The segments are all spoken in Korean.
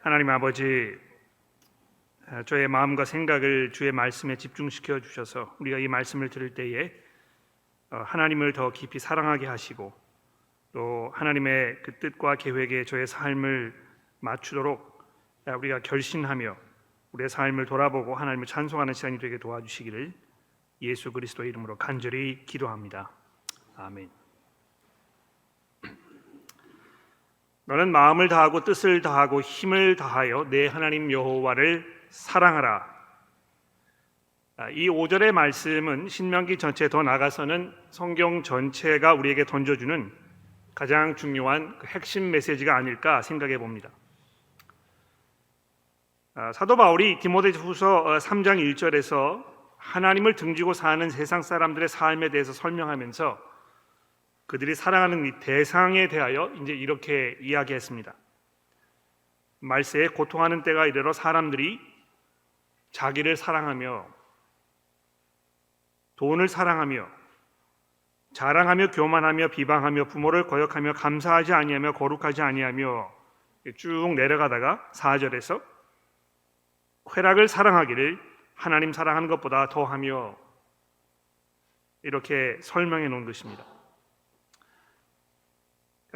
하나님 아버지, 저의 마음과 생각을 주의 말씀에 집중시켜 주셔서 우리가 이 말씀을 들을 때에 하나님을 더 깊이 사랑하게 하시고 또 하나님의 그 뜻과 계획에 저의 삶을 맞추도록 우리가 결심하며 우리의 삶을 돌아보고 하나님을 찬송하는 시간이 되게 도와주시기를 예수 그리스도의 이름으로 간절히 기도합니다. 아멘. 너는 마음을 다하고 뜻을 다하고 힘을 다하여 내 하나님 여호와를 사랑하라. 이 5절의 말씀은 신명기 전체 더 나아가서는 성경 전체가 우리에게 던져주는 가장 중요한 핵심 메시지가 아닐까 생각해 봅니다. 사도 바울이 디모데후서 3장 1절에서 하나님을 등지고 사는 세상 사람들의 삶에 대해서 설명하면서 그들이 사랑하는 이 대상에 대하여 이제 이렇게 이야기했습니다. 말세에 고통하는 때가 이르러 사람들이 자기를 사랑하며 돈을 사랑하며 자랑하며 교만하며 비방하며 부모를 거역하며 감사하지 아니하며 거룩하지 아니하며 쭉 내려가다가 4절에서 쾌락을 사랑하기를 하나님 사랑하는 것보다 더하며 이렇게 설명해 놓은 것입니다.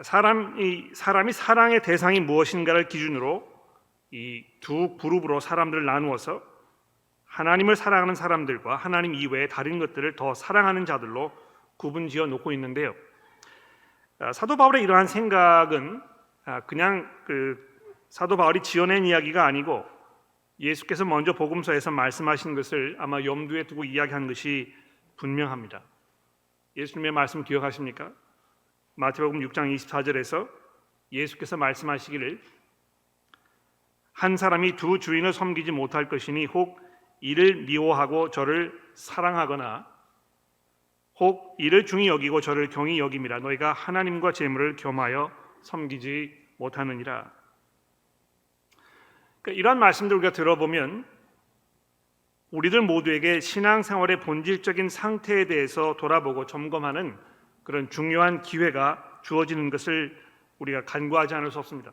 사람이 사랑의 대상이 무엇인가를 기준으로 이 두 그룹으로 사람들을 나누어서 하나님을 사랑하는 사람들과 하나님 이외의 다른 것들을 더 사랑하는 자들로 구분지어 놓고 있는데요. 사도 바울의 이러한 생각은 그냥 사도 바울이 지어낸 이야기가 아니고 예수께서 먼저 복음서에서 말씀하신 것을 아마 염두에 두고 이야기한 것이 분명합니다. 예수님의 말씀 기억하십니까? 마태복음 6장 24절에서 예수께서 말씀하시기를 한 사람이 두 주인을 섬기지 못할 것이니 혹 이를 미워하고 저를 사랑하거나 혹 이를 중히 여기고 저를 경히 여김이라 너희가 하나님과 재물을 겸하여 섬기지 못하느니라. 그러니까 이런 말씀들 우리가 들어보면 우리들 모두에게 신앙생활의 본질적인 상태에 대해서 돌아보고 점검하는 그런 중요한 기회가 주어지는 것을 우리가 간구하지 않을 수 없습니다.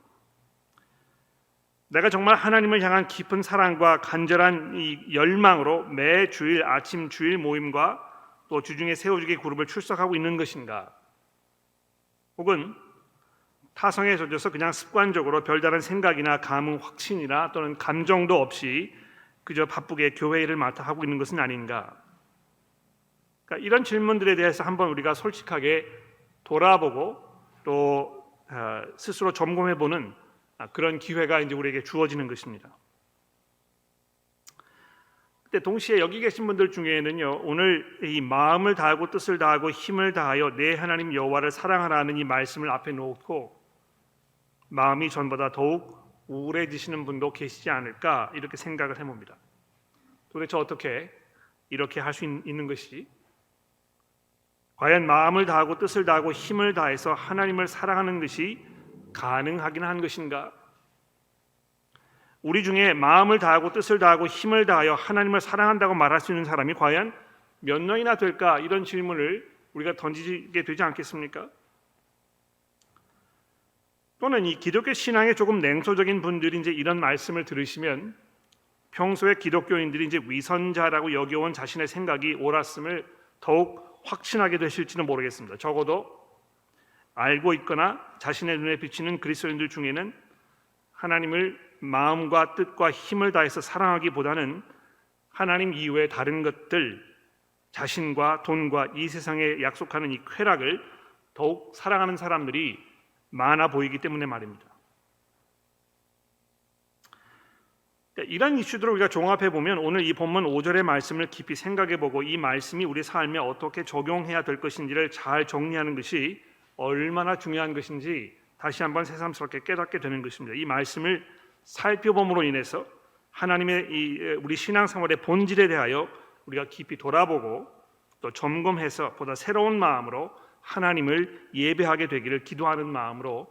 내가 정말 하나님을 향한 깊은 사랑과 간절한 이 열망으로 매 주일 아침 주일 모임과 또 주중에 세워주기 그룹을 출석하고 있는 것인가? 혹은 타성에 젖어서 그냥 습관적으로 별다른 생각이나 감흥, 확신이나 또는 감정도 없이 그저 바쁘게 교회 일을 맡아 하고 있는 것은 아닌가? 그러니까 이런 질문들에 대해서 한번 우리가 솔직하게 돌아보고 또 스스로 점검해보는 그런 기회가 이제 우리에게 주어지는 것입니다. 근데 동시에 여기 계신 분들 중에는요, 오늘 이 마음을 다하고 뜻을 다하고 힘을 다하여 내 하나님 여호와를 사랑하라는 이 말씀을 앞에 놓고 마음이 전보다 더욱 우울해지시는 분도 계시지 않을까 이렇게 생각을 해봅니다. 도대체 어떻게 이렇게 할 수 있는 것이 과연 마음을 다하고 뜻을 다하고 힘을 다해서 하나님을 사랑하는 것이 가능하긴 한 것인가? 우리 중에 마음을 다하고 뜻을 다하고 힘을 다하여 하나님을 사랑한다고 말할 수 있는 사람이 과연 몇 명이나 될까? 이런 질문을 우리가 던지게 되지 않겠습니까? 또는 이 기독교 신앙에 조금 냉소적인 분들이 이제 이런 말씀을 들으시면 평소에 기독교인들이 이제 위선자라고 여겨온 자신의 생각이 옳았음을 더욱 확신하게 되실지는 모르겠습니다. 적어도 알고 있거나 자신의 눈에 비치는 그리스도인들 중에는 하나님을 마음과 뜻과 힘을 다해서 사랑하기보다는 하나님 이외의 다른 것들, 자신과 돈과 이 세상에 약속하는 이 쾌락을 더욱 사랑하는 사람들이 많아 보이기 때문에 말입니다. 그러니까 이런 이슈들을 우리가 종합해 보면 오늘 이 본문 5절의 말씀을 깊이 생각해 보고 이 말씀이 우리 삶에 어떻게 적용해야 될 것인지를 잘 정리하는 것이 얼마나 중요한 것인지 다시 한번 새삼스럽게 깨닫게 되는 것입니다. 이 말씀을 살펴봄으로 인해서 하나님의 우리 신앙생활의 본질에 대하여 우리가 깊이 돌아보고 또 점검해서 보다 새로운 마음으로 하나님을 예배하게 되기를 기도하는 마음으로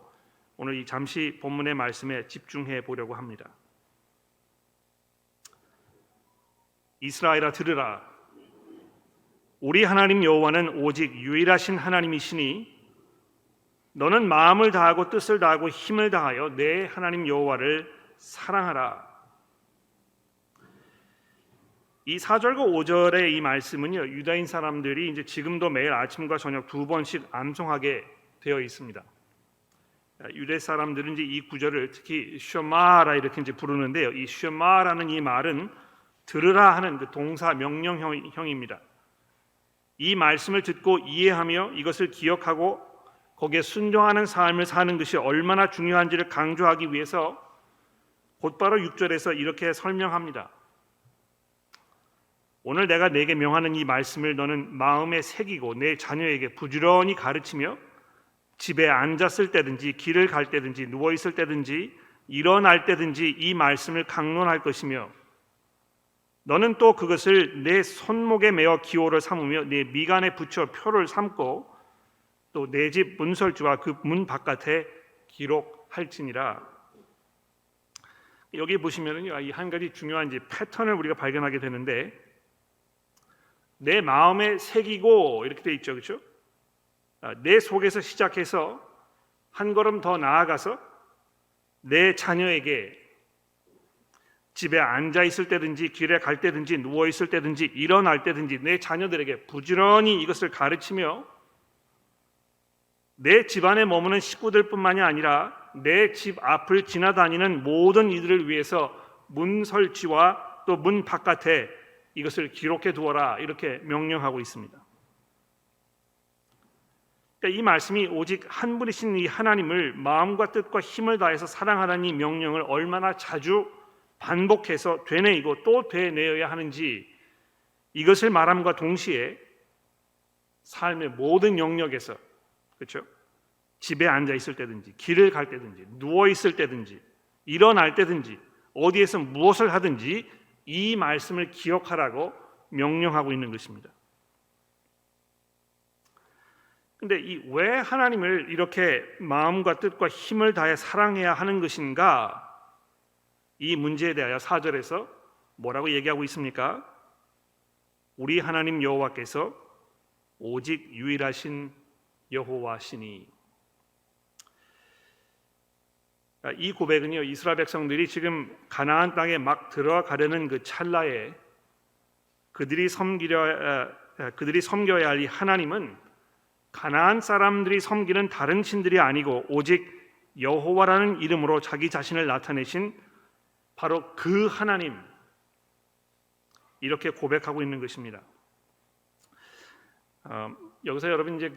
오늘 이 잠시 본문의 말씀에 집중해 보려고 합니다. 이스라엘아 들으라. 우리 하나님 여호와는 오직 유일하신 하나님이시니 너는 마음을 다하고 뜻을 다하고 힘을 다하여 내 하나님 여호와를 사랑하라. 이 4절과 5절의 이 말씀은요, 유다인 사람들이 이제 지금도 매일 아침과 저녁 2번씩 암송하게 되어 있습니다. 유대 사람들은 이제 이 구절을 특히 셔마라 이렇게 이제 부르는데요. 이 셔마라는 이 말은 들으라 하는 그 동사 명령형입니다. 이 말씀을 듣고 이해하며 이것을 기억하고 거기에 순종하는 삶을 사는 것이 얼마나 중요한지를 강조하기 위해서 곧바로 6절에서 이렇게 설명합니다. 오늘 내가 네게 명하는 이 말씀을 너는 마음에 새기고 내 자녀에게 부지런히 가르치며 집에 앉았을 때든지 길을 갈 때든지 누워 있을 때든지 일어날 때든지 이 말씀을 강론할 것이며 너는 또 그것을 내 손목에 메어 기호를 삼으며 내 미간에 붙여 표를 삼고 또 내 집 문설주와 그 문 바깥에 기록할지니라. 여기 보시면은요, 이 한 가지 중요한 이제 패턴을 우리가 발견하게 되는데 내 마음에 새기고 이렇게 돼 있죠, 그렇죠? 내 속에서 시작해서 한 걸음 더 나아가서 내 자녀에게 집에 앉아 있을 때든지 길에 갈 때든지 누워 있을 때든지 일어날 때든지 내 자녀들에게 부지런히 이것을 가르치며 내 집안에 머무는 식구들뿐만이 아니라 내 집 앞을 지나다니는 모든 이들을 위해서 문 설치와 또 문 바깥에 이것을 기록해 두어라 이렇게 명령하고 있습니다. 그러니까 이 말씀이 오직 한 분이신 이 하나님을 마음과 뜻과 힘을 다해서 사랑하라는 이 명령을 얼마나 자주 반복해서 되뇌이고 또 되뇌어야 하는지 이것을 말함과 동시에 삶의 모든 영역에서 그렇죠? 집에 앉아 있을 때든지 길을 갈 때든지 누워 있을 때든지 일어날 때든지 어디에서 무엇을 하든지 이 말씀을 기억하라고 명령하고 있는 것입니다. 근데 이 왜 하나님을 이렇게 마음과 뜻과 힘을 다해 사랑해야 하는 것인가? 이 문제에 대하여 4절에서 뭐라고 얘기하고 있습니까? 우리 하나님 여호와께서 오직 유일하신 여호와시니. 이 고백은요, 이스라엘 백성들이 지금 가나안 땅에 막 들어가려는 그 찰나에 그들이 섬겨야 할 이 하나님은 가나안 사람들이 섬기는 다른 신들이 아니고 오직 여호와라는 이름으로 자기 자신을 나타내신 바로 그 하나님, 이렇게 고백하고 있는 것입니다. 여기서 여러분 이제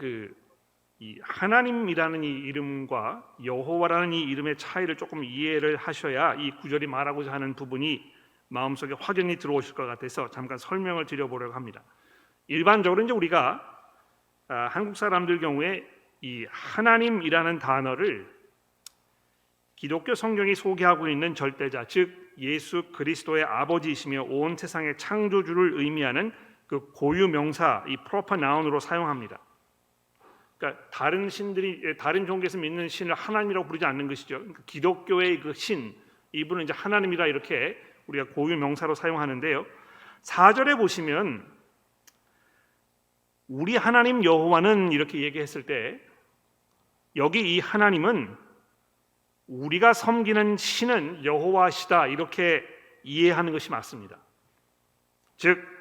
이 하나님이라는 이 이름과 여호와라는 이 이름의 차이를 조금 이해를 하셔야 이 구절이 말하고자 하는 부분이 마음속에 확연히 들어오실 것 같아서 잠깐 설명을 드려보려고 합니다. 일반적으로 이제 우리가 한국 사람들 경우에 이 하나님이라는 단어를 기독교 성경이 소개하고 있는 절대자, 즉 예수 그리스도의 아버지이시며 온 세상의 창조주를 의미하는 그 고유 명사, 이 proper noun으로 사용합니다. 그러니까 다른 신들이 다른 종교에서 믿는 신을 하나님이라고 부르지 않는 것이죠. 그러니까 기독교의 그 신, 이분은 이제 하나님이라 이렇게 우리가 고유 명사로 사용하는데요. 4절에 보시면 우리 하나님 여호와는 이렇게 얘기했을 때 여기 이 하나님은 우리가 섬기는 신은 여호와시다 이렇게 이해하는 것이 맞습니다. 즉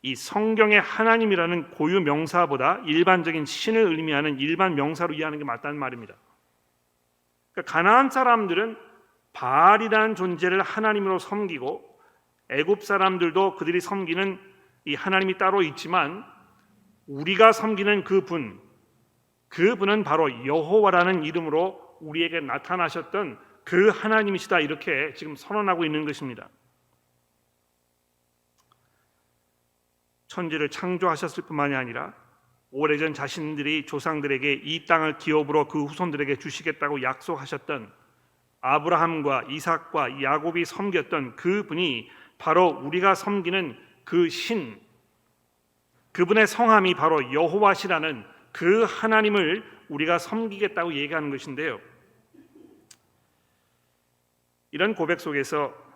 이 성경의 하나님이라는 고유 명사보다 일반적인 신을 의미하는 일반 명사로 이해하는 게 맞다는 말입니다. 그러니까 가나안 사람들은 바알이라는 존재를 하나님으로 섬기고 애굽 사람들도 그들이 섬기는 이 하나님이 따로 있지만 우리가 섬기는 그분은 바로 여호와라는 이름으로 우리에게 나타나셨던 그 하나님이시다 이렇게 지금 선언하고 있는 것입니다. 천지를 창조하셨을 뿐만이 아니라 오래전 자신들이 조상들에게 이 땅을 기업으로 그 후손들에게 주시겠다고 약속하셨던 아브라함과 이삭과 야곱이 섬겼던 그분이 바로 우리가 섬기는 그 신, 그분의 성함이 바로 여호와시라는 그 하나님을 우리가 섬기겠다고 얘기하는 것인데요. 이런 고백 속에서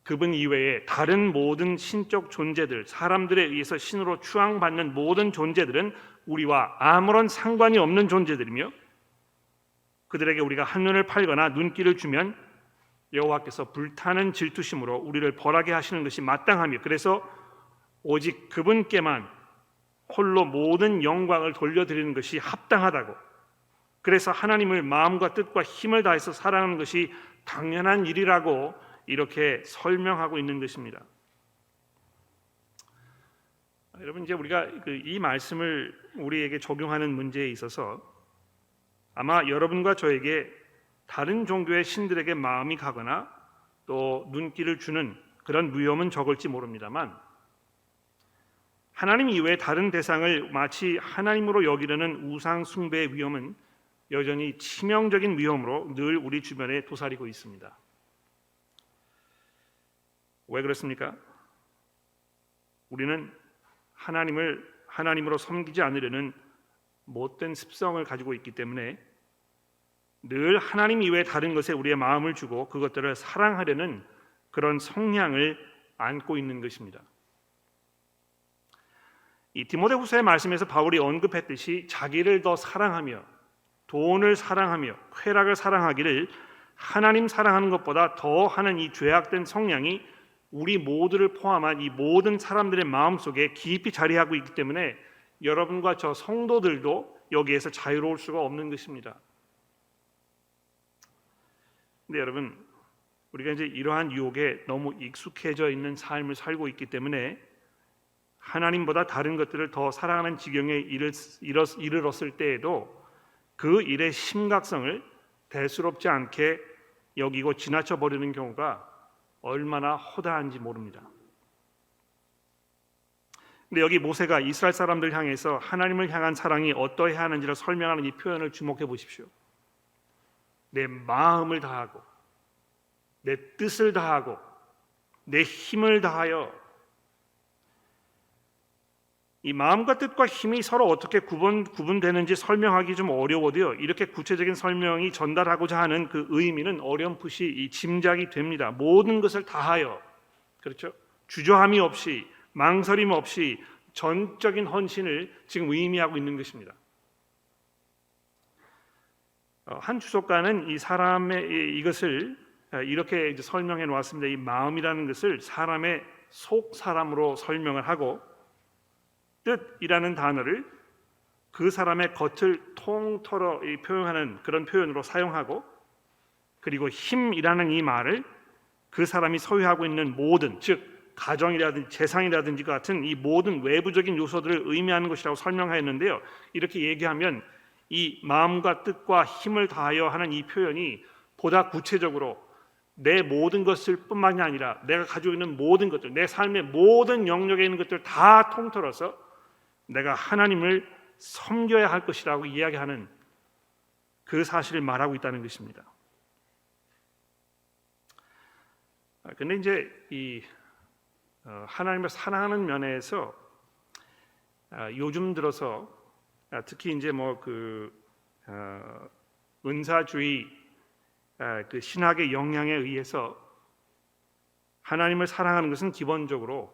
그분 이외에 다른 모든 신적 존재들, 사람들에 의해서 신으로 추앙받는 모든 존재들은 우리와 아무런 상관이 없는 존재들이며 그들에게 우리가 한눈을 팔거나 눈길을 주면 여호와께서 불타는 질투심으로 우리를 벌하게 하시는 것이 마땅하며, 그래서 오직 그분께만 홀로 모든 영광을 돌려드리는 것이 합당하다고, 그래서 하나님을 마음과 뜻과 힘을 다해서 사랑하는 것이 당연한 일이라고 이렇게 설명하고 있는 것입니다. 여러분, 이제 우리가 이 말씀을 우리에게 적용하는 문제에 있어서 아마 여러분과 저에게 다른 종교의 신들에게 마음이 가거나 또 눈길을 주는 그런 위험은 적을지 모릅니다만, 하나님 이외의 다른 대상을 마치 하나님으로 여기려는 우상 숭배의 위험은 여전히 치명적인 위험으로 늘 우리 주변에 도사리고 있습니다. 왜 그렇습니까? 우리는 하나님을 하나님으로 섬기지 않으려는 못된 습성을 가지고 있기 때문에 늘 하나님 이외의 다른 것에 우리의 마음을 주고 그것들을 사랑하려는 그런 성향을 안고 있는 것입니다. 이 디모데후서의 말씀에서 바울이 언급했듯이 자기를 더 사랑하며 돈을 사랑하며 쾌락을 사랑하기를 하나님 사랑하는 것보다 더 하는 이 죄악된 성향이 우리 모두를 포함한 이 모든 사람들의 마음속에 깊이 자리하고 있기 때문에 여러분과 저 성도들도 여기에서 자유로울 수가 없는 것입니다. 근데 여러분, 우리가 이제 이러한 유혹에 너무 익숙해져 있는 삶을 살고 있기 때문에 하나님보다 다른 것들을 더 사랑하는 지경에 이르렀을 때에도 그 일의 심각성을 대수롭지 않게 여기고 지나쳐 버리는 경우가 얼마나 허다한지 모릅니다. 근데 여기 모세가 이스라엘 사람들 향해서 하나님을 향한 사랑이 어떠해야 하는지를 설명하는 이 표현을 주목해 보십시오. 내 마음을 다하고 내 뜻을 다하고 내 힘을 다하여. 이 마음과 뜻과 힘이 서로 어떻게 구분되는지 설명하기 좀 어려워도요, 이렇게 구체적인 설명이 전달하고자 하는 그 의미는 어렴풋이 이 짐작이 됩니다. 모든 것을 다하여, 그렇죠? 주저함이 없이, 망설임 없이 전적인 헌신을 지금 의미하고 있는 것입니다. 한 주석가는 이 사람의 이것을 이렇게 이제 설명해 놓았습니다. 이 마음이라는 것을 사람의 속 사람으로 설명을 하고, 뜻이라는 단어를 그 사람의 겉을 통틀어 표현하는 그런 표현으로 사용하고, 그리고 힘이라는 이 말을 그 사람이 소유하고 있는 모든, 즉 가정이라든지 재산이라든지 같은 이 모든 외부적인 요소들을 의미하는 것이라고 설명하였는데요. 이렇게 얘기하면 이 마음과 뜻과 힘을 다하여 하는 이 표현이 보다 구체적으로 내 모든 것을 뿐만이 아니라 내가 가지고 있는 모든 것들, 내 삶의 모든 영역에 있는 것들 다 통틀어서 내가 하나님을 섬겨야 할 것이라고 이야기하는 그 사실을 말하고 있다는 것입니다. 근데 이제 이 하나님을 사랑하는 면에서 요즘 들어서 특히 이제 뭐 그 은사주의 그 신학의 영향에 의해서 하나님을 사랑하는 것은 기본적으로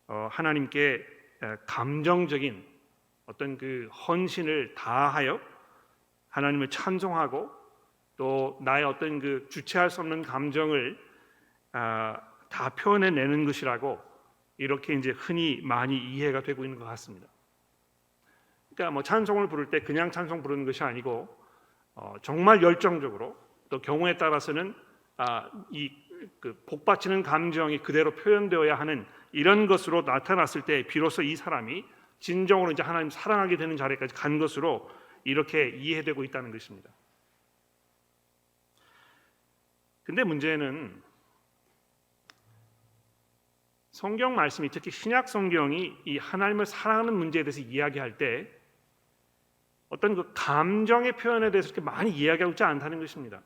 하나님께 감정적인 어떤 그 헌신을 다하여 하나님을 찬송하고 또 나의 어떤 그 주체할 수 없는 감정을 다 표현해내는 것이라고 이렇게 이제 흔히 많이 이해가 되고 있는 것 같습니다. 그러니까 뭐 찬송을 부를 때 그냥 찬송 부르는 것이 아니고 정말 열정적으로, 또 경우에 따라서는 이 그 복받치는 감정이 그대로 표현되어야 하는 이런 것으로 나타났을 때 비로소 이 사람이 진정으로 이제 하나님 사랑하게 되는 자리까지 간 것으로 이렇게 이해되고 있다는 것입니다. 근데 문제는 성경 말씀이, 특히 신약 성경이 이 하나님을 사랑하는 문제에 대해서 이야기할 때 어떤 그 감정의 표현에 대해서 그렇게 많이 이야기하고 있지 않다는 것입니다.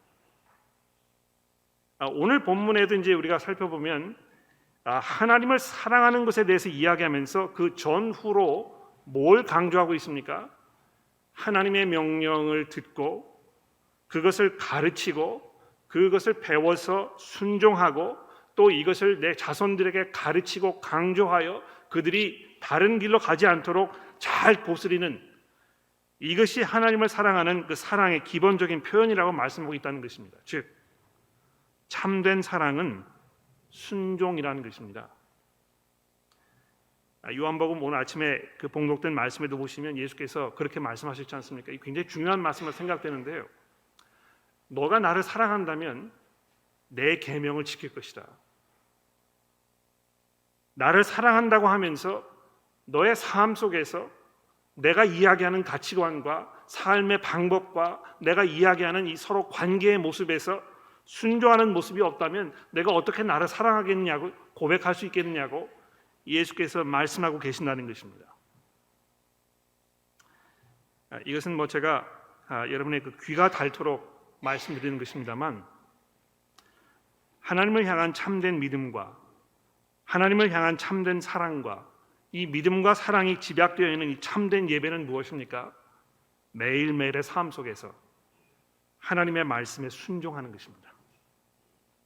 오늘 본문에도 이제 우리가 살펴보면 하나님을 사랑하는 것에 대해서 이야기하면서 그 전후로 뭘 강조하고 있습니까? 하나님의 명령을 듣고 그것을 가르치고 그것을 배워서 순종하고 또 이것을 내 자손들에게 가르치고 강조하여 그들이 다른 길로 가지 않도록 잘 보스리는, 이것이 하나님을 사랑하는 그 사랑의 기본적인 표현이라고 말씀하고 있다는 것입니다. 즉 참된 사랑은 순종이라는 것입니다. 요한복음 오늘 아침에 그 봉독된 말씀에도 보시면 예수께서 그렇게 말씀하셨지 않습니까? 굉장히 중요한 말씀으로 생각되는데요. 너가 나를 사랑한다면 내 계명을 지킬 것이다. 나를 사랑한다고 하면서 너의 삶 속에서 내가 이야기하는 가치관과 삶의 방법과 내가 이야기하는 이 서로 관계의 모습에서 순종하는 모습이 없다면 내가 어떻게 나를 사랑하겠냐고 고백할 수 있겠느냐고 예수께서 말씀하고 계신다는 것입니다. 이것은 제가 여러분의 그 귀가 닳도록 말씀드리는 것입니다만, 하나님을 향한 참된 믿음과 하나님을 향한 참된 사랑과 이 믿음과 사랑이 집약되어 있는 이 참된 예배는 무엇입니까? 매일매일의 삶 속에서 하나님의 말씀에 순종하는 것입니다.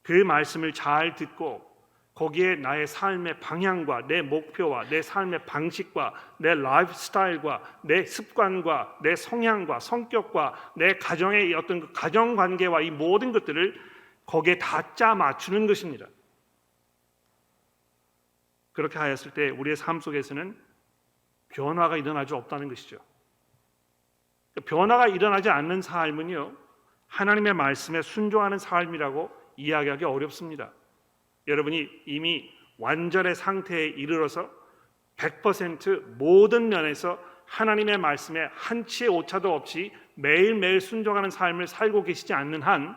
그 말씀을 잘 듣고 거기에 나의 삶의 방향과 내 목표와 내 삶의 방식과 내 라이프 스타일과 내 습관과 내 성향과 성격과 내 가정의 어떤 그 가정 관계와 이 모든 것들을 거기에 다 짜 맞추는 것입니다. 그렇게 하였을 때 우리의 삶 속에서는 변화가 일어나지 없다는 것이죠. 변화가 일어나지 않는 삶은요, 하나님의 말씀에 순종하는 삶이라고 이야기하기 어렵습니다. 여러분이 이미 완전의 상태에 이르러서 100% 모든 면에서 하나님의 말씀에 한치의 오차도 없이 매일매일 순종하는 삶을 살고 계시지 않는 한,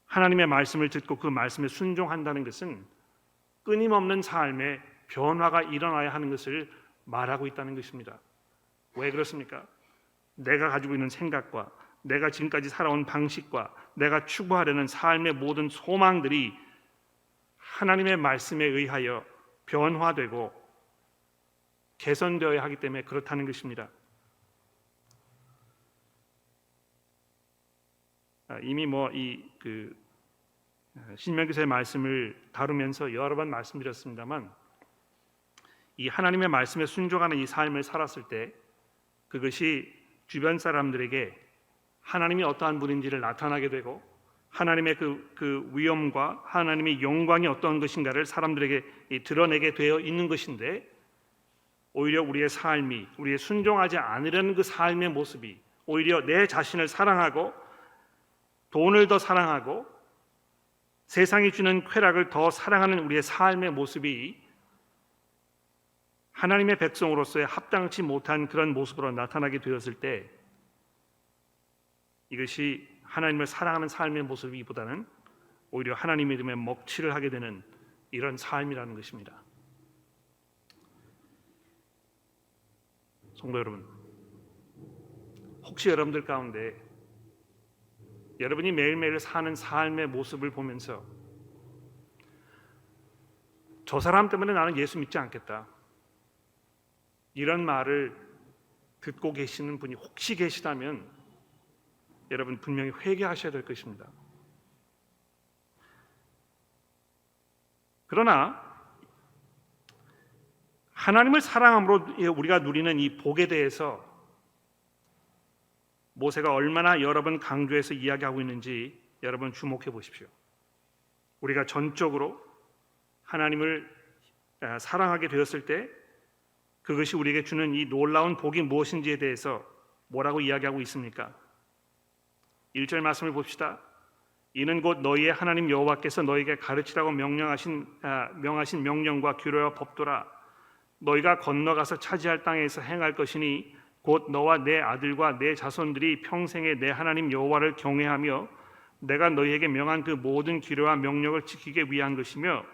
하나님의 말씀을 듣고 그 말씀에 순종한다는 것은 끊임없는 삶에 변화가 일어나야 하는 것을 말하고 있다는 것입니다. 왜 그렇습니까? 내가 가지고 있는 생각과 내가 지금까지 살아온 방식과 내가 추구하려는 삶의 모든 소망들이 하나님의 말씀에 의하여 변화되고 개선되어야 하기 때문에 그렇다는 것입니다. 이미 신명기서의 말씀을 다루면서 여러 번 말씀드렸습니다만, 이 하나님의 말씀에 순종하는 이 삶을 살았을 때 그것이 주변 사람들에게 하나님이 어떠한 분인지를 나타나게 되고 하나님의 그 위엄과 하나님의 영광이 어떤 것인가를 사람들에게 드러내게 되어 있는 것인데, 오히려 우리의 삶이, 우리의 순종하지 않으려는 그 삶의 모습이 오히려 내 자신을 사랑하고 돈을 더 사랑하고 세상이 주는 쾌락을 더 사랑하는 우리의 삶의 모습이 하나님의 백성으로서의 합당치 못한 그런 모습으로 나타나게 되었을 때, 이것이 하나님을 사랑하는 삶의 모습이보다는 오히려 하나님의 이름에 먹칠을 하게 되는 이런 삶이라는 것입니다. 성도 여러분, 혹시 여러분들 가운데 여러분이 매일매일 사는 삶의 모습을 보면서 저 사람 때문에 나는 예수 믿지 않겠다, 이런 말을 듣고 계시는 분이 혹시 계시다면 여러분 분명히 회개하셔야 될 것입니다. 그러나 하나님을 사랑함으로 우리가 누리는 이 복에 대해서 모세가 얼마나 여러 번 강조해서 이야기하고 있는지 여러분 주목해 보십시오. 우리가 전적으로 하나님을 사랑하게 되었을 때 그것이 우리에게 주는 이 놀라운 복이 무엇인지에 대해서 뭐라고 이야기하고 있습니까? 1절 말씀을 봅시다. 이는 곧 너희의 하나님 여호와께서 너희에게 가르치라고 명하신 명령과 규례와 법도라. 너희가 건너가서 차지할 땅에서 행할 것이니 곧 너와 내 아들과 내 자손들이 평생에 내 하나님 여호와를 경외하며 내가 너희에게 명한 그 모든 규례와 명령을 지키기 위한 것이며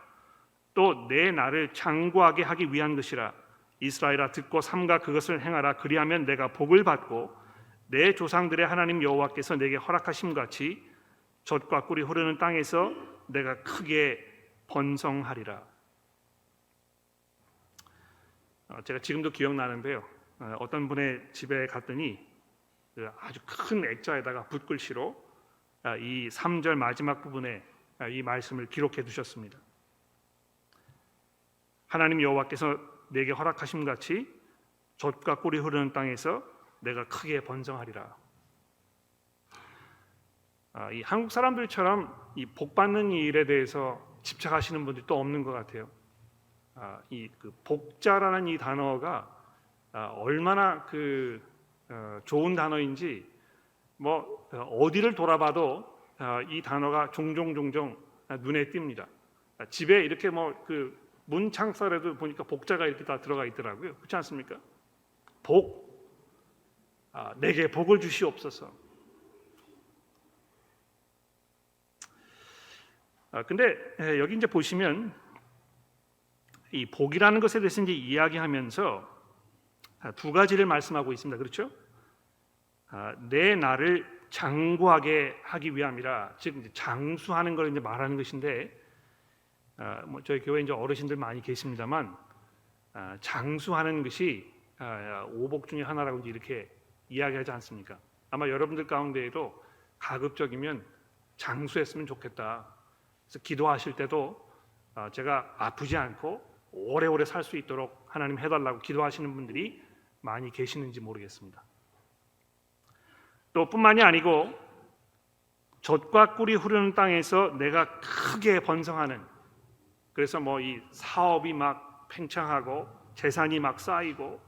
또 내 나를 장구하게 하기 위한 것이라. 이스라엘아 듣고 삼가 그것을 행하라. 그리하면 내가 복을 받고 내 조상들의 하나님 여호와께서 내게 허락하심 같이 젖과 꿀이 흐르는 땅에서 내가 크게 번성하리라. 제가 지금도 기억나는데요. 어떤 분의 집에 갔더니 아주 큰 액자에다가 붓글씨로 이 3절 마지막 부분에 이 말씀을 기록해 두셨습니다. 하나님 여호와께서 내게 허락하심 같이 젖과 꿀이 흐르는 땅에서 내가 크게 번성하리라. 이 한국 사람들처럼 이 복 받는 일에 대해서 집착하시는 분들이 또 없는 것 같아요. 이 그 복자라는 이 단어가 얼마나 좋은 단어인지 뭐 어디를 돌아봐도 이 단어가 종종 눈에 띕니다. 집에 이렇게 뭐 문 창살에도 보니까 복자가 이렇게 다 들어가 있더라고요. 그렇지 않습니까? 복, 내게 복을 주시옵소서. 근데 여기 이제 보시면 이 복이라는 것에 대해서 이제 이야기하면서 두 가지를 말씀하고 있습니다. 그렇죠? 내 나를 장구하게 하기 위함이라, 즉 이제 장수하는 걸 이제 말하는 것인데, 뭐 저희 교회 이제 어르신들 많이 계십니다만, 장수하는 것이 오복 중에 하나라고 이렇게 이야기하지 않습니까? 아마 여러분들 가운데에도 가급적이면 장수했으면 좋겠다. 그래서 기도하실 때도 제가 아프지 않고 오래오래 살 수 있도록 하나님 해달라고 기도하시는 분들이 많이 계시는지 모르겠습니다. 또 뿐만이 아니고 젖과 꿀이 흐르는 땅에서 내가 크게 번성하는, 그래서 뭐 이 사업이 막 팽창하고 재산이 막 쌓이고,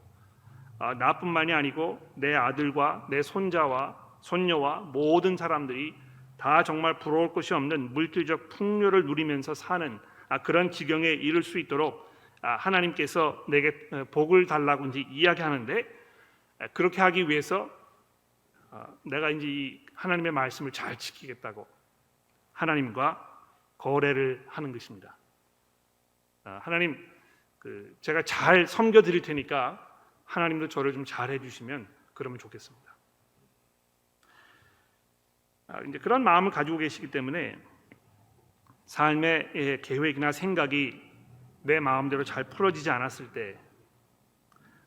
나뿐만이 아니고 내 아들과 내 손자와 손녀와 모든 사람들이 다 정말 부러울 것이 없는 물질적 풍요를 누리면서 사는 그런 지경에 이를 수 있도록 하나님께서 내게 복을 달라고 이제 이야기하는데, 그렇게 하기 위해서 내가 이제 이 하나님의 말씀을 잘 지키겠다고 하나님과 거래를 하는 것입니다. 하나님, 제가 잘 섬겨 드릴 테니까 하나님도 저를 좀 잘해 주시면 그러면 좋겠습니다. 이제 그런 마음을 가지고 계시기 때문에 삶의 계획이나 생각이 내 마음대로 잘 풀어지지 않았을 때,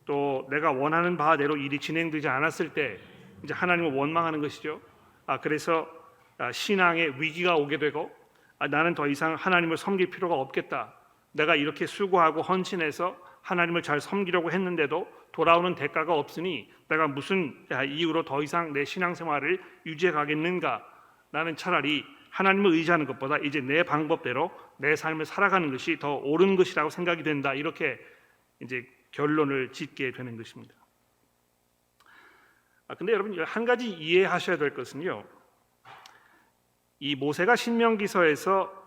또 내가 원하는 바대로 일이 진행되지 않았을 때 이제 하나님을 원망하는 것이죠. 그래서 신앙의 위기가 오게 되고, 나는 더 이상 하나님을 섬길 필요가 없겠다. 내가 이렇게 수고하고 헌신해서 하나님을 잘 섬기려고 했는데도 돌아오는 대가가 없으니 내가 무슨 이유로 더 이상 내 신앙생활을 유지해 가겠는가. 나는 차라리 하나님을 의지하는 것보다 이제 내 방법대로 내 삶을 살아가는 것이 더 옳은 것이라고 생각이 된다. 이렇게 이제 결론을 짓게 되는 것입니다. 근데 여러분, 한 가지 이해하셔야 될 것은요, 이 모세가 신명기서에서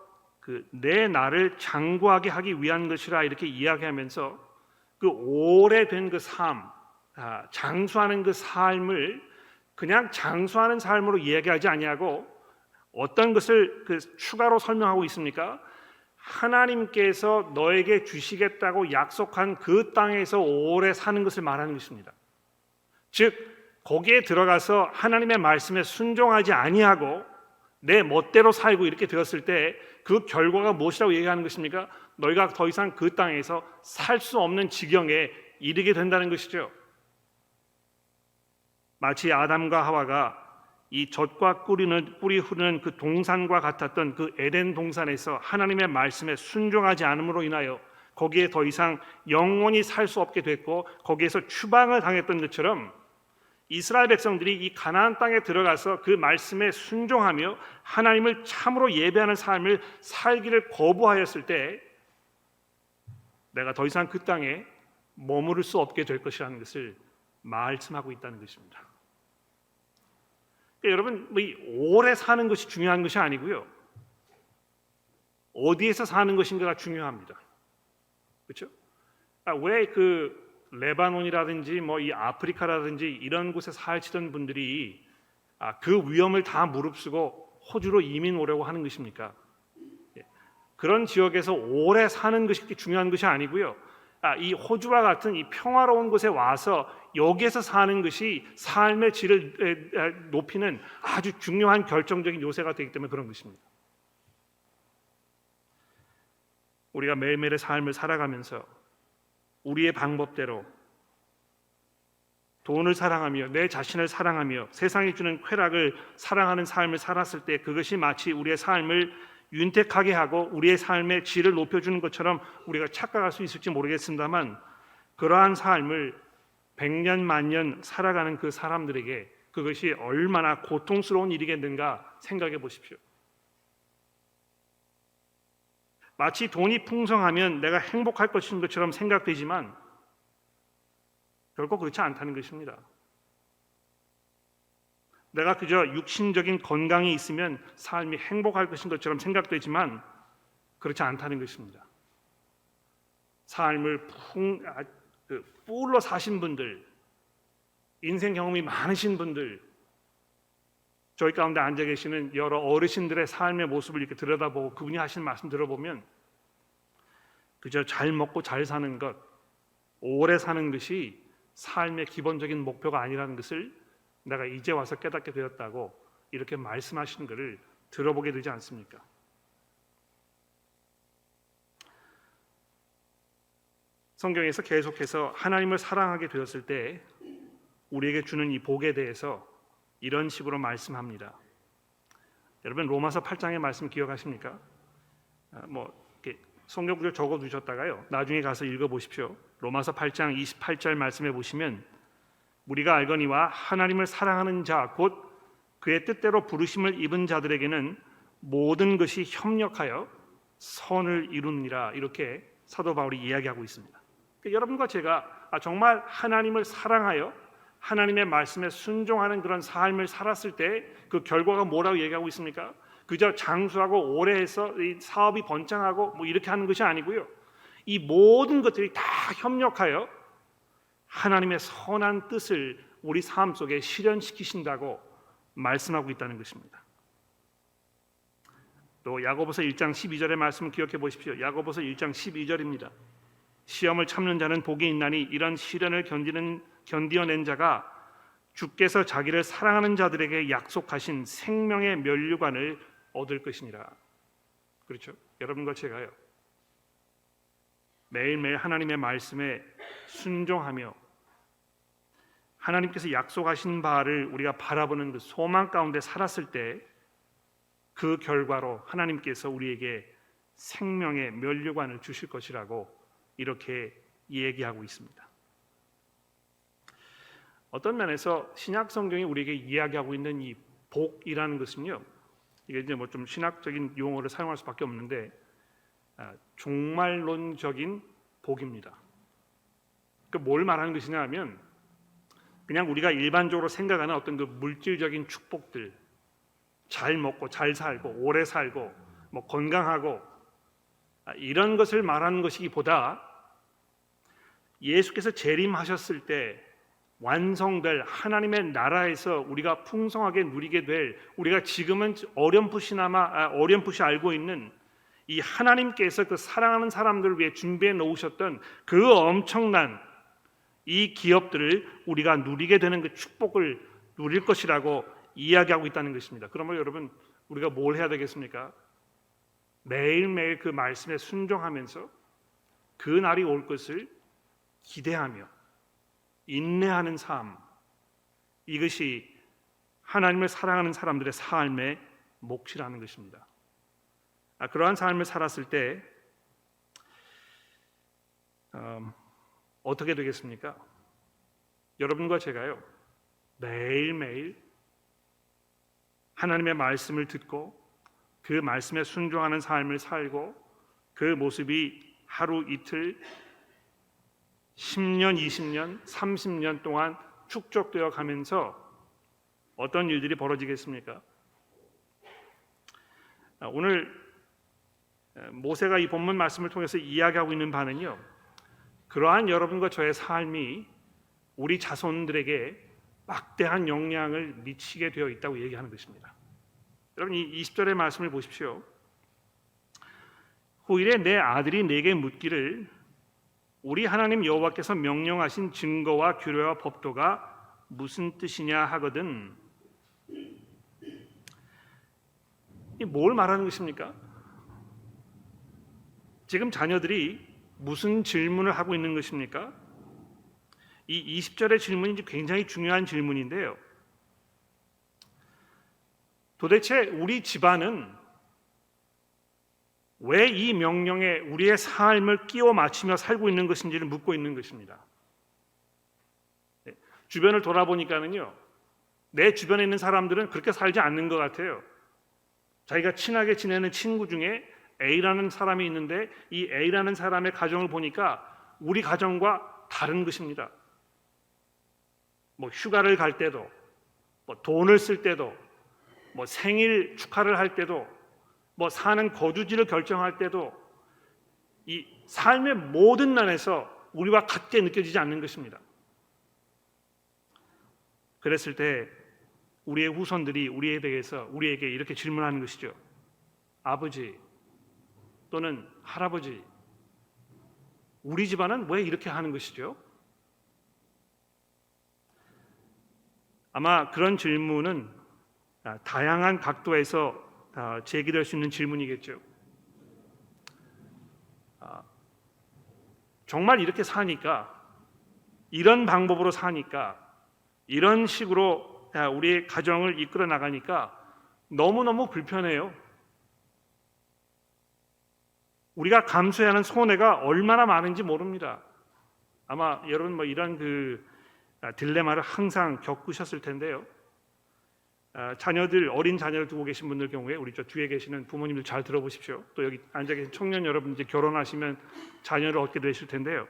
내 나를 장구하게 하기 위한 것이라 이렇게 이야기하면서 오래된 삶, 장수하는 삶을 그냥 장수하는 삶으로 이야기하지 아니하고 어떤 것을 추가로 설명하고 있습니까? 하나님께서 너에게 주시겠다고 약속한 그 땅에서 오래 사는 것을 말하는 것입니다. 즉 거기에 들어가서 하나님의 말씀에 순종하지 아니하고 내 멋대로 살고 이렇게 되었을 때 그 결과가 무엇이라고 얘기하는 것입니까? 너희가 더 이상 그 땅에서 살 수 없는 지경에 이르게 된다는 것이죠. 마치 아담과 하와가 이 젖과 꿀이 흐르는 그 동산과 같았던 그 에덴 동산에서 하나님의 말씀에 순종하지 않음으로 인하여 거기에 더 이상 영원히 살 수 없게 됐고 거기에서 추방을 당했던 것처럼 이스라엘 백성들이 이 가나안 땅에 들어가서 그 말씀에 순종하며 하나님을 참으로 예배하는 삶을 살기를 거부하였을 때 내가 더 이상 그 땅에 머무를 수 없게 될 것이라는 것을 말씀하고 있다는 것입니다. 그러니까 여러분, 이 오래 사는 것이 중요한 것이 아니고요, 어디에서 사는 것인가가 중요합니다. 그렇죠? 왜 레바논이라든지 뭐 이 아프리카라든지 이런 곳에 살치던 분들이 그 위험을 다 무릅쓰고 호주로 이민 오려고 하는 것입니까? 그런 지역에서 오래 사는 것이 중요한 것이 아니고요, 이 호주와 같은 이 평화로운 곳에 와서 여기에서 사는 것이 삶의 질을 높이는 아주 중요한 결정적인 요소가 되기 때문에 그런 것입니다. 우리가 매일매일의 삶을 살아가면서 우리의 방법대로 돈을 사랑하며 내 자신을 사랑하며 세상이 주는 쾌락을 사랑하는 삶을 살았을 때 그것이 마치 우리의 삶을 윤택하게 하고 우리의 삶의 질을 높여주는 것처럼 우리가 착각할 수 있을지 모르겠습니다만, 그러한 삶을 100년 만년 살아가는 그 사람들에게 그것이 얼마나 고통스러운 일이겠는가 생각해 보십시오. 마치 돈이 풍성하면 내가 행복할 것인 것처럼 생각되지만 결코 그렇지 않다는 것입니다. 내가 그저 육신적인 건강이 있으면 삶이 행복할 것인 것처럼 생각되지만 그렇지 않다는 것입니다. 삶을 뿔로 사신 분들, 인생 경험이 많으신 분들, 저희 가운데 앉아 계시는 여러 어르신들의 삶의 모습을 이렇게 들여다보고 그분이 하신 말씀 들어보면 그저 잘 먹고 잘 사는 것, 오래 사는 것이 삶의 기본적인 목표가 아니라는 것을 내가 이제 와서 깨닫게 되었다고 이렇게 말씀하시는 것을 들어보게 되지 않습니까? 성경에서 계속해서 하나님을 사랑하게 되었을 때 우리에게 주는 이 복에 대해서 이런 식으로 말씀합니다. 여러분 로마서 8장의 말씀 기억하십니까? 이렇게 성경 구절 적어 두셨다가요. 나중에 가서 읽어 보십시오. 로마서 8장 28절 말씀해 보시면 우리가 알거니와 하나님을 사랑하는 자 곧 그의 뜻대로 부르심을 입은 자들에게는 모든 것이 협력하여 선을 이루느니라 이렇게 사도 바울이 이야기하고 있습니다. 그러니까 여러분과 제가 정말 하나님을 사랑하여 하나님의 말씀에 순종하는 그런 삶을 살았을 때 그 결과가 뭐라고 얘기하고 있습니까? 그저 장수하고 오래 해서 이 사업이 번창하고 이렇게 하는 것이 아니고요. 이 모든 것들이 다 협력하여 하나님의 선한 뜻을 우리 삶 속에 실현시키신다고 말씀하고 있다는 것입니다. 또 야고보서 1장 12절의 말씀을 기억해 보십시오. 야고보서 1장 12절입니다. 시험을 참는 자는 복이 있나니 이런 시련을 견디어낸 자가 주께서 자기를 사랑하는 자들에게 약속하신 생명의 면류관을 얻을 것이니라. 그렇죠? 여러분과 제가요. 매일매일 하나님의 말씀에 순종하며 하나님께서 약속하신 바를 우리가 바라보는 그 소망 가운데 살았을 때 그 결과로 하나님께서 우리에게 생명의 면류관을 주실 것이라고 이렇게 얘기하고 있습니다. 어떤 면에서 신약 성경이 우리에게 이야기하고 있는 이 복이라는 것은요, 이게 이제 좀 신학적인 용어를 사용할 수밖에 없는데 종말론적인 복입니다. 그 뭘 말하는 것이냐 하면 그냥 우리가 일반적으로 생각하는 어떤 그 물질적인 축복들, 잘 먹고 잘 살고 오래 살고 건강하고 이런 것을 말하는 것이기보다 예수께서 재림하셨을 때 완성될 하나님의 나라에서 우리가 풍성하게 누리게 될 우리가 지금은 어렴풋이 알고 있는 이 하나님께서 그 사랑하는 사람들을 위해 준비해 놓으셨던 그 엄청난 이 기업들을 우리가 누리게 되는 그 축복을 누릴 것이라고 이야기하고 있다는 것입니다. 그러면 여러분 우리가 뭘 해야 되겠습니까? 매일매일 그 말씀에 순종하면서 그 날이 올 것을 기대하며 인내하는 삶, 이것이 하나님을 사랑하는 사람들의 삶의 몫이라는 것입니다. 그러한 삶을 살았을 때 어떻게 되겠습니까? 여러분과 제가요 매일매일 하나님의 말씀을 듣고 그 말씀에 순종하는 삶을 살고 그 모습이 하루 이틀 10년, 20년, 30년 동안 축적되어 가면서 어떤 일들이 벌어지겠습니까? 오늘 모세가 이 본문 말씀을 통해서 이야기하고 있는 바는요, 그러한 여러분과 저의 삶이 우리 자손들에게 막대한 영향을 미치게 되어 있다고 얘기하는 것입니다. 여러분 이 20절의 말씀을 보십시오. 후일에 내 아들이 내게 묻기를 우리 하나님 여호와께서 명령하신 증거와 규례와 법도가 무슨 뜻이냐 하거든. 이 뭘 말하는 것입니까? 지금 자녀들이 무슨 질문을 하고 있는 것입니까? 이 20절의 질문이 굉장히 중요한 질문인데요. 도대체 우리 집안은 왜 이 명령에 우리의 삶을 끼워 맞추며 살고 있는 것인지를 묻고 있는 것입니다. 주변을 돌아보니까는요, 내 주변에 있는 사람들은 그렇게 살지 않는 것 같아요. 자기가 친하게 지내는 친구 중에 A라는 사람이 있는데 이 A라는 사람의 가정을 보니까 우리 가정과 다른 것입니다. 뭐 휴가를 갈 때도, 뭐 돈을 쓸 때도, 뭐 생일 축하를 할 때도, 뭐 사는 거주지를 결정할 때도 이 삶의 모든 면에서 우리와 같게 느껴지지 않는 것입니다. 그랬을 때 우리의 후손들이 우리에 대해서 우리에게 이렇게 질문하는 것이죠. 아버지 또는 할아버지, 우리 집안은 왜 이렇게 하는 것이죠? 아마 그런 질문은 다양한 각도에서 제기될 수 있는 질문이겠죠. 정말 이렇게 사니까, 이런 방법으로 사니까, 이런 식으로 우리의 가정을 이끌어 나가니까 너무너무 불편해요. 우리가 감수해야 하는 손해가 얼마나 많은지 모릅니다. 아마 여러분 뭐 이런 딜레마를 항상 겪으셨을 텐데요. 어린 자녀를 두고 계신 분들 경우에 우리 저 뒤에 계시는 부모님들 잘 들어보십시오. 또 여기 앉아 계신 청년 여러분 이제 결혼하시면 자녀를 얻게 되실 텐데요.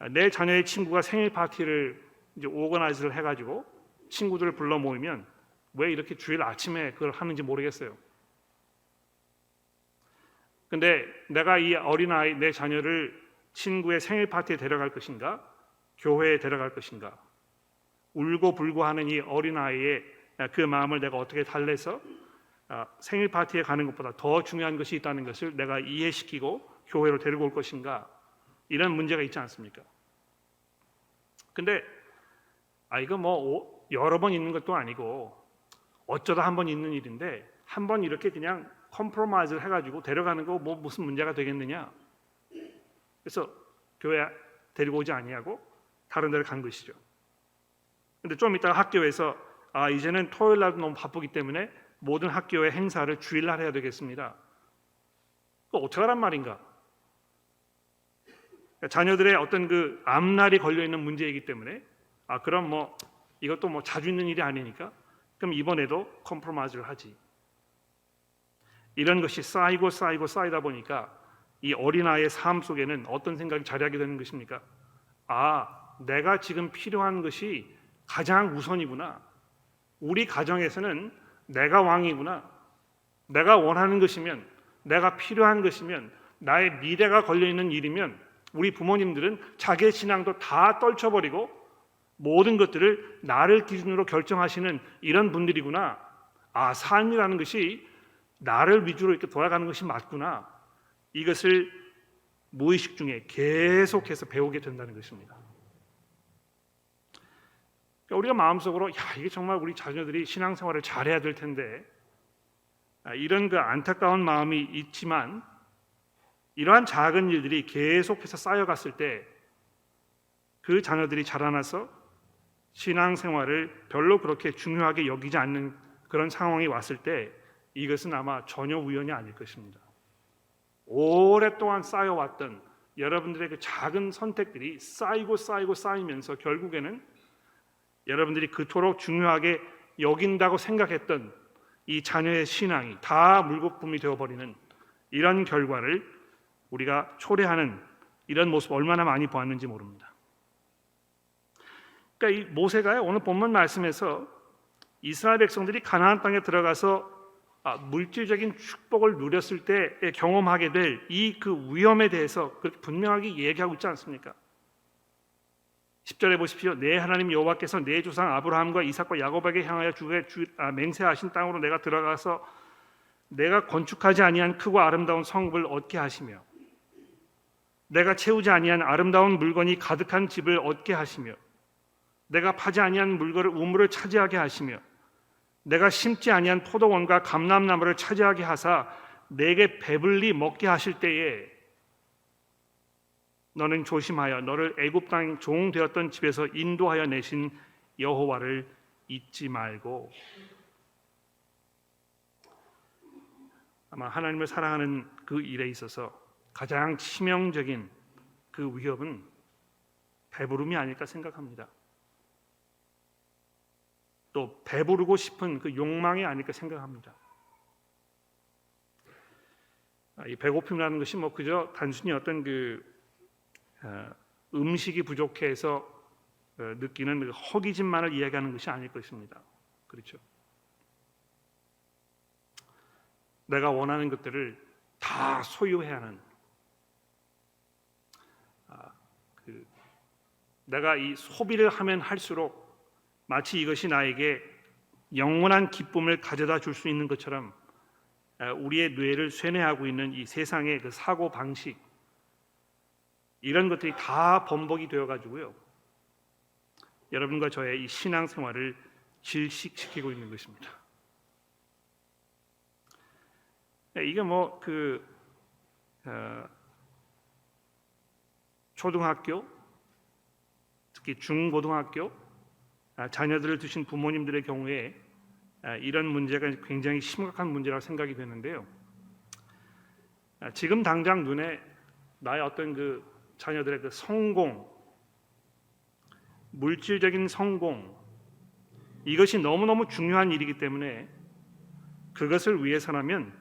내 자녀의 친구가 생일 파티를 이제 오거나이즈를 해가지고 친구들을 불러 모이면 왜 이렇게 주일 아침에 그걸 하는지 모르겠어요. 근데 내가 이 어린아이 내 자녀를 친구의 생일 파티에 데려갈 것인가, 교회에 데려갈 것인가, 울고 불고 하는 이 어린아이의 그 마음을 내가 어떻게 달래서 생일 파티에 가는 것보다 더 중요한 것이 있다는 것을 내가 이해시키고 교회로 데리고 올 것인가, 이런 문제가 있지 않습니까? 근데 이거 뭐 여러 번 있는 것도 아니고 어쩌다 한 번 있는 일인데 한 번 이렇게 그냥 컴프로마이즈를 해가지고 데려가는 거 뭐 무슨 문제가 되겠느냐? 그래서 교회 데리고 오지 아니하고 다른 데를 간 것이죠. 근데 좀 이따가 학교에서 이제는 토요일 날도 너무 바쁘기 때문에 모든 학교의 행사를 주일날 해야 되겠습니다. 그거 어떻게 하란 말인가? 자녀들의 어떤 그 앞날이 걸려 있는 문제이기 때문에 그럼 뭐 이것도 뭐 자주 있는 일이 아니니까 그럼 이번에도 컴프로마이즈를 하지. 이런 것이 쌓이다 보니까 이 어린아이의 삶 속에는 어떤 생각이 자리하게 되는 것입니까? 내가 지금 필요한 것이 가장 우선이구나. 우리 가정에서는 내가 왕이구나. 내가 원하는 것이면, 내가 필요한 것이면, 나의 미래가 걸려있는 일이면 우리 부모님들은 자기의 신앙도 다 떨쳐버리고 모든 것들을 나를 기준으로 결정하시는 이런 분들이구나. 삶이라는 것이 나를 위주로 이렇게 돌아가는 것이 맞구나. 이것을 무의식 중에 계속해서 배우게 된다는 것입니다. 그러니까 우리가 마음속으로 이게 정말 우리 자녀들이 신앙생활을 잘해야 될 텐데 이런 그 안타까운 마음이 있지만 이러한 작은 일들이 계속해서 쌓여갔을 때 그 자녀들이 자라나서 신앙생활을 별로 그렇게 중요하게 여기지 않는 그런 상황이 왔을 때 이것은 아마 전혀 우연이 아닐 것입니다. 오랫동안 쌓여왔던 여러분들의 그 작은 선택들이 쌓이면서 결국에는 여러분들이 그토록 중요하게 여긴다고 생각했던 이 자녀의 신앙이 다 물거품이 되어버리는 이런 결과를 우리가 초래하는 이런 모습 얼마나 많이 보았는지 모릅니다. 그러니까 이 모세가 오늘 본문 말씀에서 이스라엘 백성들이 가나안 땅에 들어가서 물질적인 축복을 누렸을 때 경험하게 될 이 그 위험에 대해서 그렇게 분명하게 얘기하고 있지 않습니까? 10절에 보십시오. 내 하나님 여호와께서 내 조상 아브라함과 이삭과 야곱에게 향하여 맹세하신 땅으로 내가 들어가서 내가 건축하지 아니한 크고 아름다운 성읍을 얻게 하시며 내가 채우지 아니한 아름다운 물건이 가득한 집을 얻게 하시며 내가 파지 아니한 우물을 차지하게 하시며 내가 심지 아니한 포도원과 감람나무를 차지하게 하사 내게 배불리 먹게 하실 때에 너는 조심하여 너를 애굽 땅 종 되었던 집에서 인도하여 내신 여호와를 잊지 말고. 아마 하나님을 사랑하는 그 일에 있어서 가장 치명적인 그 위협은 배부름이 아닐까 생각합니다. 또 배부르고 싶은 그 욕망이 아닐까 생각합니다. 이 배고픔이라는 것이 뭐 그저 단순히 어떤 음식이 부족해서 느끼는 그 허기짐만을 이야기하는 것이 아닐 것입니다. 그렇죠? 내가 원하는 것들을 다 소유해야 하는, 내가 이 소비를 하면 할수록 마치 이것이 나에게 영원한 기쁨을 가져다 줄 수 있는 것처럼 우리의 뇌를 쇠뇌하고 있는 이 세상의 그 사고 방식, 이런 것들이 다 번복이 되어 가지고요, 여러분과 저의 이 신앙 생활을 질식시키고 있는 것입니다. 이게 뭐 초등학교, 특히 중고등학교 자녀들을 두신 부모님들의 경우에 이런 문제가 굉장히 심각한 문제라고 생각이 되는데요. 지금 당장 눈에 나의 어떤 그 자녀들의 그 성공, 물질적인 성공, 이것이 너무너무 중요한 일이기 때문에 그것을 위해서라면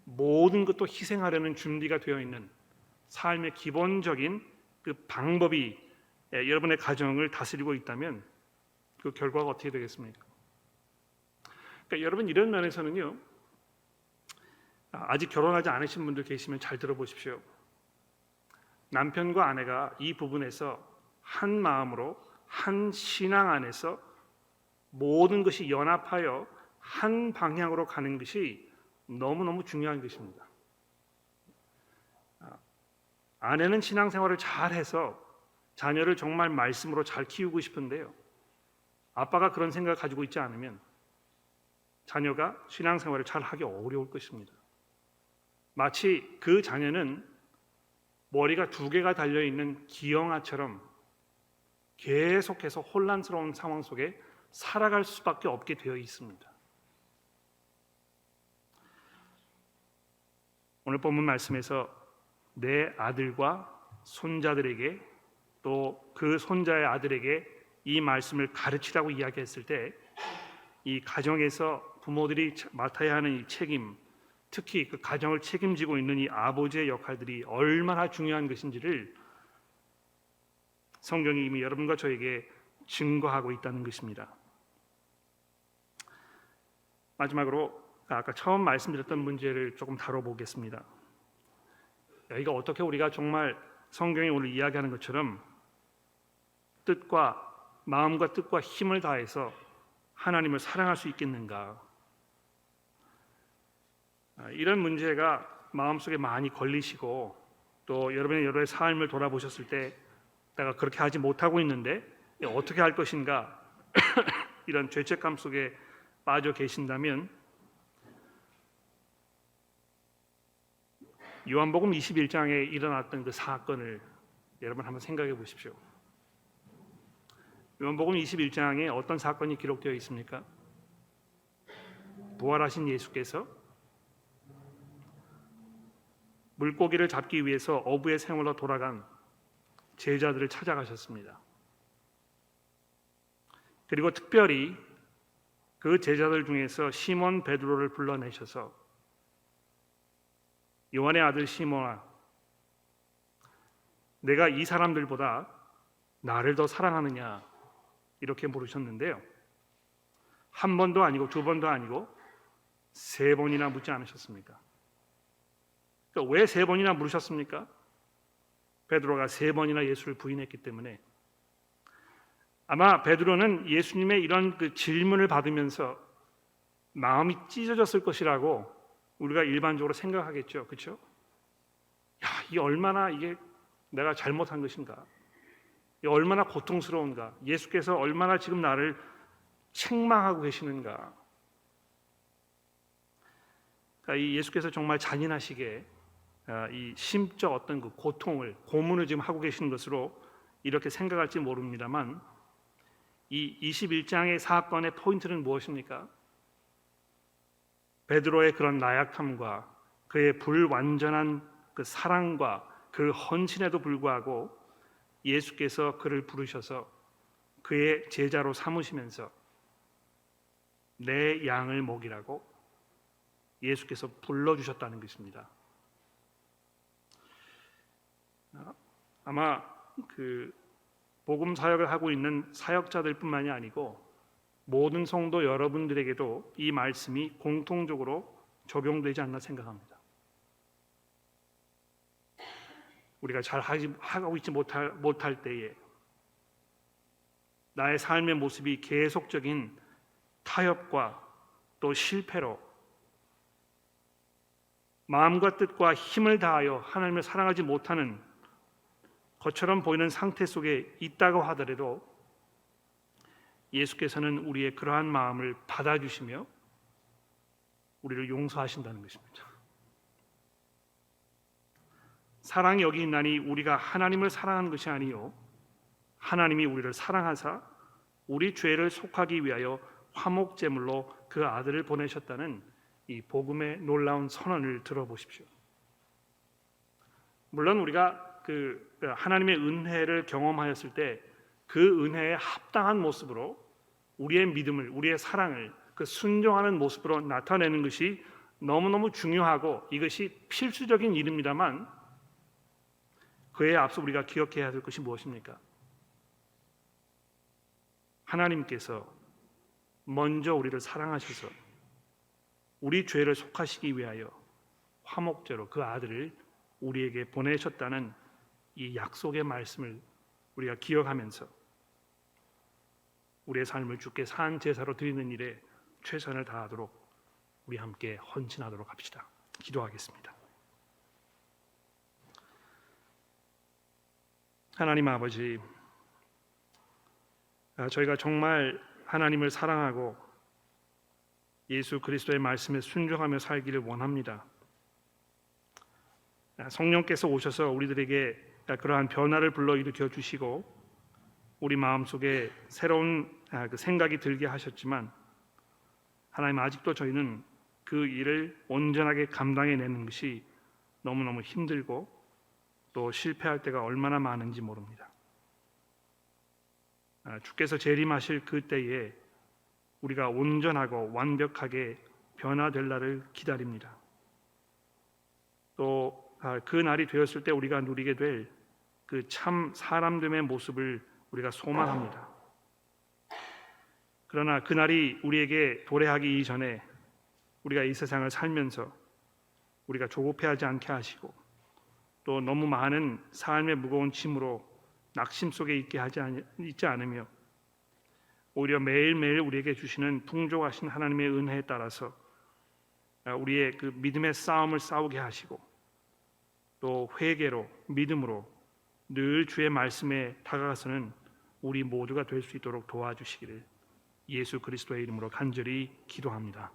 모든 것도 희생하려는 준비가 되어 있는 삶의 기본적인 그 방법이 여러분의 가정을 다스리고 있다면 그 결과가 어떻게 되겠습니까? 그러니까 여러분, 이런 면에서는요, 아직 결혼하지 않으신 분들 계시면 잘 들어보십시오. 남편과 아내가 이 부분에서 한 마음으로 한 신앙 안에서 모든 것이 연합하여 한 방향으로 가는 것이 너무너무 중요한 것입니다. 아내는 신앙생활을 잘해서 자녀를 정말 말씀으로 잘 키우고 싶은데요, 아빠가 그런 생각을 가지고 있지 않으면 자녀가 신앙생활을 잘 하기 어려울 것입니다. 마치 그 자녀는 머리가 두 개가 달려있는 기형아처럼 계속해서 혼란스러운 상황 속에 살아갈 수밖에 없게 되어 있습니다. 오늘 본문 말씀에서 내 아들과 손자들에게 또 그 손자의 아들에게 이 말씀을 가르치라고 이야기했을 때, 이 가정에서 부모들이 맡아야 하는 이 책임, 특히 그 가정을 책임지고 있는 이 아버지의 역할들이 얼마나 중요한 것인지를 성경이 이미 여러분과 저에게 증거하고 있다는 것입니다. 마지막으로 아까 처음 말씀드렸던 문제를 조금 다뤄보겠습니다. 이거 어떻게 우리가 정말 성경이 오늘 이야기하는 것처럼 마음과 뜻과 힘을 다해서 하나님을 사랑할 수 있겠는가? 이런 문제가 마음속에 많이 걸리시고, 또 여러분의 삶을 돌아보셨을 때 내가 그렇게 하지 못하고 있는데 어떻게 할 것인가 이런 죄책감 속에 빠져 계신다면 요한복음 21장에 일어났던 그 사건을 여러분 한번 생각해 보십시오. 요한복음 21장에 어떤 사건이 기록되어 있습니까? 부활하신 예수께서 물고기를 잡기 위해서 어부의 생활로 돌아간 제자들을 찾아가셨습니다. 그리고 특별히 그 제자들 중에서 시몬 베드로를 불러내셔서 요한의 아들 시몬아, 내가 이 사람들보다 나를 더 사랑하느냐, 이렇게 물으셨는데요, 한 번도 아니고 두 번도 아니고 세 번이나 묻지 않으셨습니까? 그러니까 왜 세 번이나 물으셨습니까? 베드로가 세 번이나 예수를 부인했기 때문에. 아마 베드로는 예수님의 이런 그 질문을 받으면서 마음이 찢어졌을 것이라고 우리가 일반적으로 생각하겠죠, 그렇죠? 이게 얼마나 이게 내가 잘못한 것인가? 이게 얼마나 고통스러운가? 예수께서 얼마나 지금 나를 책망하고 계시는가? 그러니까 이 예수께서 정말 잔인하시게 이 심적 어떤 그 고통을, 고문을 지금 하고 계시는 것으로 이렇게 생각할지 모릅니다만, 이 21장의 사건의 포인트는 무엇입니까? 베드로의 그런 나약함과 그의 불완전한 그 사랑과 그 헌신에도 불구하고 예수께서 그를 부르셔서 그의 제자로 삼으시면서 내 양을 먹이라고 예수께서 불러주셨다는 것입니다. 아마 그 복음 사역을 하고 있는 사역자들뿐만이 아니고 모든 성도 여러분들에게도 이 말씀이 공통적으로 적용되지 않나 생각합니다. 우리가 잘 하고 있지 못할 때에 나의 삶의 모습이 계속적인 타협과 또 실패로 마음과 뜻과 힘을 다하여 하나님을 사랑하지 못하는 것처럼 보이는 상태 속에 있다고 하더라도 예수께서는 우리의 그러한 마음을 받아주시며 우리를 용서하신다는 것입니다. 사랑이 여기 있나니 우리가 하나님을 사랑하는 것이 아니요 하나님이 우리를 사랑하사 우리 죄를 속하기 위하여 화목제물로 그 아들을 보내셨다는 이 복음의 놀라운 선언을 들어보십시오. 물론 우리가 그 하나님의 은혜를 경험하였을 때 그 은혜에 합당한 모습으로 우리의 믿음을, 우리의 사랑을 그 순종하는 모습으로 나타내는 것이 너무너무 중요하고 이것이 필수적인 일입니다만 그에 앞서 우리가 기억해야 할 것이 무엇입니까? 하나님께서 먼저 우리를 사랑하셔서 우리 죄를 속하시기 위하여 화목제로 그 아들을 우리에게 보내셨다는 이 약속의 말씀을 우리가 기억하면서 우리의 삶을 주께 산 제사로 드리는 일에 최선을 다하도록 우리 함께 헌신하도록 합시다. 기도하겠습니다. 하나님 아버지, 저희가 정말 하나님을 사랑하고 예수 그리스도의 말씀에 순종하며 살기를 원합니다. 성령께서 오셔서 우리들에게 그러한 변화를 불러일으켜 주시고 우리 마음속에 새로운 그 생각이 들게 하셨지만 하나님 아직도 저희는 그 일을 온전하게 감당해내는 것이 너무너무 힘들고 또 실패할 때가 얼마나 많은지 모릅니다. 주께서 재림하실 그때에 우리가 온전하고 완벽하게 변화될 날을 기다립니다. 또 그 날이 되었을 때 우리가 누리게 될 그 참 사람됨의 모습을 우리가 소망합니다. 그러나 그 날이 우리에게 도래하기 이전에 우리가 이 세상을 살면서 우리가 조급해하지 않게 하시고 또 너무 많은 삶의 무거운 짐으로 낙심 속에 있지 않으며 오히려 매일매일 우리에게 주시는 풍족하신 하나님의 은혜에 따라서 우리의 그 믿음의 싸움을 싸우게 하시고 또 회개로 믿음으로 늘 주의 말씀에 다가가서는 우리 모두가 될 수 있도록 도와주시기를 예수 그리스도의 이름으로 간절히 기도합니다.